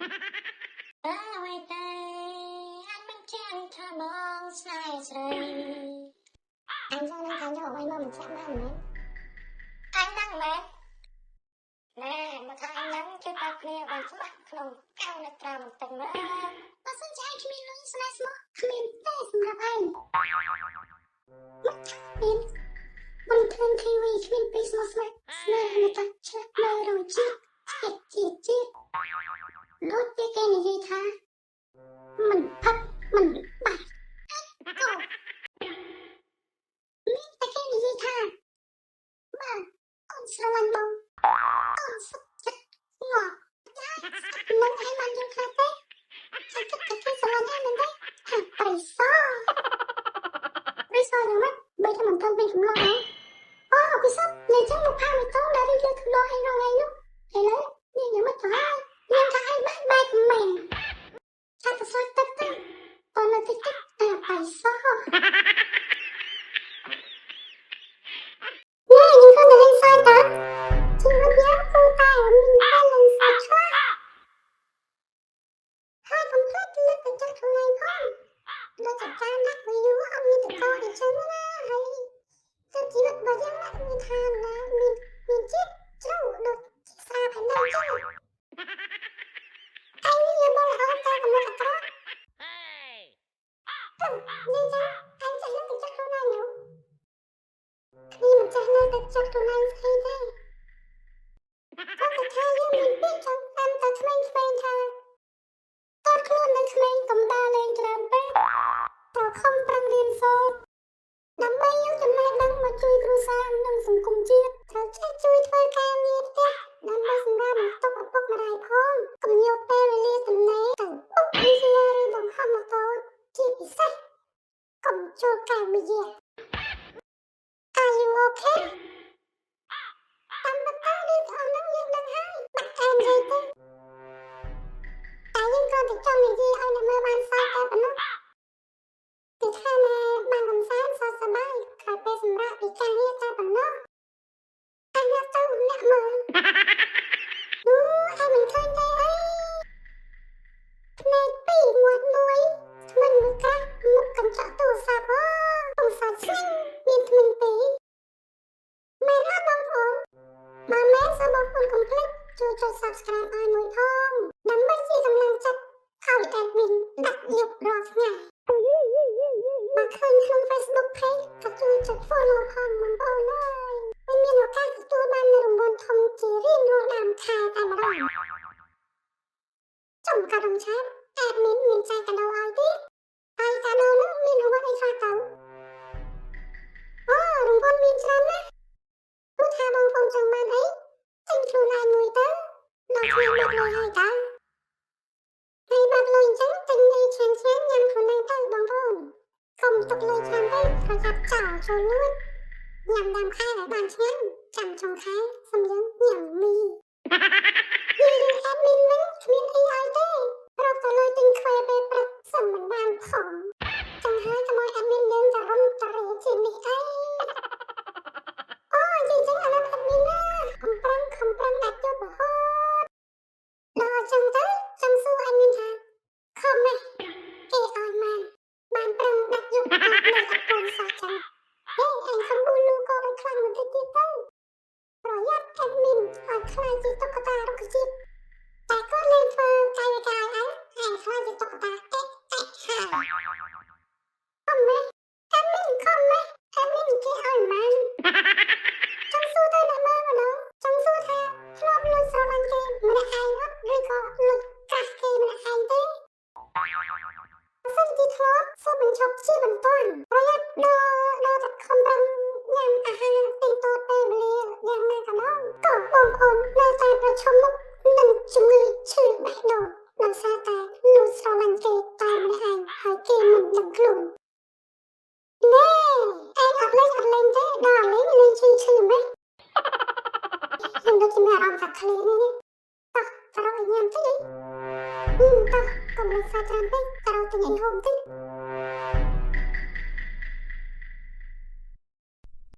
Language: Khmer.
អ្វីតែអាចមិនចាំថាបងស្នេហ៍ស្រីអញចូលនឹងខាងយកអ្វីមកមិនចាក់បានមែនអញដឹងមែនណែមកថាអញនឹងជួយប្រាប់គ្នាបានច្បាស់ក្នុងកៅនៅក្រៅបន្តិចមើលបើសិនជាអញគ្មានលុយស្នេហ៍ស្មោះគ្មានទេសម្រាប់ឯងមកថាមានបនធ្វើធីវីគ្មានពីស្មោះស្នេហ៍មកតាឆ្លាក់នៅរងជាតិលោកទីគេនិយាយថាមិនផឹកមិនបាក់ក៏មានតែគេនិយាយថាបាទកូនស្រឡាញ់បងកូនសុខចិត្តងក់ចាមិនឲ្យបានយល់ថាទេហើយគិតថាគេស្រឡាញ់ឯងមិនទេហាក់ប្រៃសយ៉ាងម៉េចបីថាមិនទៅវិញចំឡោះអូពិសោធន៍និយាយចឹងមកផាមិនតដែលយើងធ្វើដល់ឯងរងឯងនោះឥឡូវនេះយ៉ាងម៉េចទៅហើយខ្ញុំថាឯងបែកមែនថាទៅសួរទឹកទៅតើនៅតិចតែបៃសោនេះយើងក៏លេងសើចតើជីវិតយើងគូតែមានតែលេងសើចឆ្លាស់ហើយកុំភ្លេចលើកទឹកចិត្តខ្លួនឯងផងដូចជាការដាក់វីដេអូអត់មានតកអញ្ចឹងណាហើយទៅជីវិតរបស់យើងមានថាណាមានជាតិជ្រៅដូចសារផែនដីចឹងអញនិយាយមកអត់តែកំណត់អក្រក់នេះចឹងអញចេះលើកទឹកចិត្តខ្លួនឯងនោះគ្នាមិនចេះលើកទឹកចិត្តខ្លួនឯងស្អីទេគាត់ថាយើងមានពាក្យចង់តាមតែក្មេងៗថាតើខ្លួននៅក្មេងកំដៅលេងច្រើនពេកត្រូវខំប្រឹងរៀនសូត្រដើម្បីយកចំណេះដឹងមកជួយគ្រួសារនិងសង្គមជាតិត្រូវចេះជួយធ្វើការងារផ្ទះដើម្បីសម្រាប់បន្ទុកឪពុកម្ដាយផងកុំយកពេលវេលាទំនេរទៅពុកវិទ្យាឬបង្ហោះម៉ូតូជាពិសេសកុំចូលការវិទ្យា Are you okay តាមបតានេះអស់នឹងយើងដឹងហើយបាត់អែមហើយទេតែយើងក៏ទៅចង់និយាយឲ្យអ្នកមើលបានសើចតែប៉ុណ្ណោះពីថាណាបានកំសាន្តសប្បាយក្រោយពេលសម្រាប់ពីការងារតែប៉ុណ្ណោះអញទៅអ្នកមើលអូអញមិនឃើញទេអីភ្នែកពីរមាត់មួយធ្មេញមួយក្រាស់មុខកញ្ចក់ទូរស័ព្ទអូសើចស្ងមានធ្មេញពីរមែនអត់បងប្អូនបើមែនសូមបងប្អូនកុំភ្លេចជួយចុច Subscribe ឲ្យមួយផងដើម្បីជាកម្លាំងចិត្តឲ្យ admin ដាក់យប់រាល់ថ្ងៃបើឃើញក្នុង Facebook Page ក៏ជួយចុច Follow ផងបងប្អូនអើយមិនមានឱកាសទទួលបាននូវរង្វាន់ធំជារៀងរាល់ដើមខែតែម្ដងចំកាដងឆាត admin មានចែកកាដូឲ្យទៀតហើយកាដូនោះមានរង្វាន់អីខ្លះទៅអូរង្វាន់មានច្រើនណាស់ទោះថាបងប្អូនចង់បានអីចេញខ្លួនឯងមួយទៅដល់គ្នាបាត់លុយហើយតើហើយបាត់លុយអញ្ចឹងទិញអីឆ្ងាញ់ៗញ៉ាំខ្លួនឯងទៅបងប្អូនកុំទុកលុយច្រើនពេកប្រយ័ត្នចោលចូលលួចញ៉ាំដើមខែឲ្យបានឆ្ងាញ់ចាំចុងខែសម្លឹងញ៉ាំមីនិយាយរឿង admin វិញគ្មានអីឲ្យទេរកតែលុយទិញខ្វែពេលព្រឹកសឹមមិនបានផងចឹងហើយកុំឲ្យ admin យើងទៅរុំតរេជានេះអីអូនិយាយចឹងអានោះ admin ណាខំប្រឹងដាក់យករហូតដល់ចឹងទៅចង់សួរ admin ថាខំណាស់គេឲ្យមកបានប្រឹងដាក់យកអត់នៅអត់ពូនសោះចឹងហេអញខំប៊ូលូក៏ឲ្យខ្លាំងបន្តិចទៀតទៅប្រយ័ត្ន admin ឲ្យខ្លាចជាតុក្កតារុក្ខជាតិតែគាត់លេងធ្វើកាយវិការឲ្យអញខ្លាចជាតុក្កតាហើយខំណាស់ admin ខំណាស់ admin គេឲ្យមកចង់សួរទៅអ្នកមើលម្ដងចង់សួរថាធ្លាប់លួចស្រឡាញ់គេម្នាក់ឯងអត់ឬក៏លួចកាសគេម្នាក់ឯងទេបើសិនជាធ្លាប់សូមបញ្ឈប់ជាបន្ទាន់ប្រយ័ត្នដល់តែខំប្រឹងញ៉ាំអាហារទៀងទាត់ពេលវេលាយ៉ាងណាក៏ដោយក៏បងប្អូននៅតែប្រឈមមុខនឹងជំងឺឈឺបេះដូងដោយសារតែលួចស្រឡាញ់គេតែម្នាក់ឯងហើយគេមិនដឹងខ្លួនណែឯងអត់លេងទេដល់លេងឈឺមែនខ្ញុំដូចជាមានអារម្មណ៍ថាឃ្លាននេះតោះត្រូវឲ្យញ៉ាំតិចតោះកុំលេងសាច្រើនពេកត្រូវទៅញ៉ាំហូបតិច